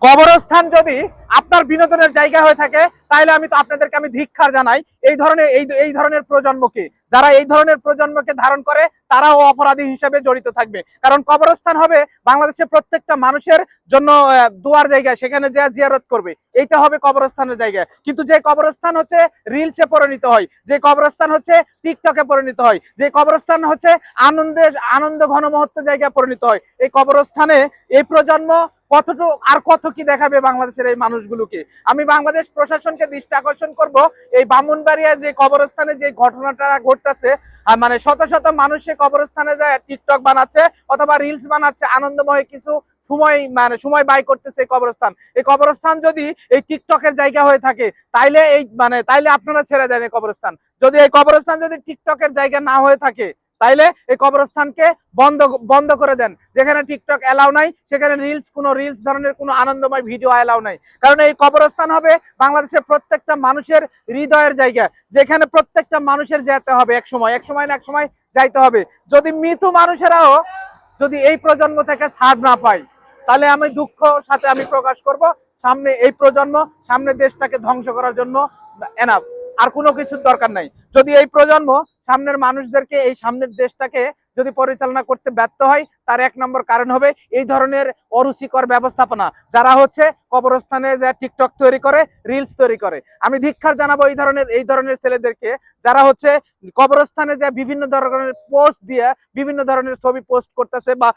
কবরস্থান যদি আপনার বিনোদনের জায়গা হয়ে থাকে তাহলে আমি তো আপনাদেরকে আমি ধিক্কার জানাই এই ধরনের প্রজন্মকে। যারা এই ধরনের প্রজন্মকে ধারণ করে তারাও অপরাধী হিসেবে জড়িত থাকবে। কারণ কবরস্থান হবে বাংলাদেশের প্রত্যেকটা মানুষের জন্য দুয়ার জায়গা, সেখানে যা জিয়ারত করবে, এইটা হবে কবরস্থানের জায়গা। কিন্তু যে কবরস্থান হচ্ছে রিলসে পরিণত হয়, যে কবরস্থান হচ্ছে টিকটকে পরিণত হয়, যে কবরস্থান হচ্ছে আনন্দ ঘন মুহূর্ত জায়গায় পরিণত হয়, এই কবরস্থানে এই প্রজন্ম কতটুকু আর কত কি দেখাবে বাংলাদেশের এই মানুষগুলোকে। আমি বাংলাদেশ প্রশাসনকে দৃষ্টি আকর্ষণ করব, এই ব্রাহ্মণবাড়িয়া যে কবরস্থানে যে ঘটনাটা ঘটতেছে, মানে শত শত মানুষ সে কবরস্থানে যায় টিকটক বানাচ্ছে অথবা রিলস বানাচ্ছে, আনন্দময় কিছু সময় ব্যয় করতেছে এই কবরস্থান যদি এই টিকটকের জায়গা হয়ে থাকে তাইলে আপনারা ছেড়ে দেন এই কবরস্থান। যদি এই কবরস্থান যদি টিকটকের জায়গা না হয়ে থাকে তাইলে এই কবরস্থানকে বন্ধ বন্ধ করে দেন। যেখানে টিকটক এলাও নাই সেখানে রিলস ধরনের কোনো আনন্দময় ভিডিও এলাও নাই। কারণ এই কবরস্থান হবে বাংলাদেশের প্রত্যেকটা মানুষের হৃদয়ের জায়গা, যেখানে প্রত্যেকটা মানুষের যেতে হবে এক সময় না এক সময় যাইতে হবে। যদি মৃত মানুষেরাও যদি এই প্রজন্ম থেকে ছাড় না পায় তাহলে আমি দুঃখ সাথে আমি প্রকাশ করব, সামনে এই প্রজন্ম সামনে দেশটাকে ধ্বংস করার জন্য এনাফ, আর কোনো কিছুর দরকার নাই। যদি এই প্রজন্ম সামনের মানুষদেরকে এই সামনের দেশটাকে যদি পরিচালনা করতে ব্যর্থ হয় তার এক নম্বর কারণ হবে এই ধরনের অরুচিকর ব্যবস্থাপনা, যারা হচ্ছে কবরস্থানে যে টিকটক তৈরি করে, রিলস তৈরি করে। আমি ধিক্কার জানাবো এই ধরনের ছেলেদেরকে, যারা হচ্ছে কবরস্থানে যে বিভিন্ন ধরনের পোস্ট দিয়ে বিভিন্ন ধরনের ছবি পোস্ট করতেছে বা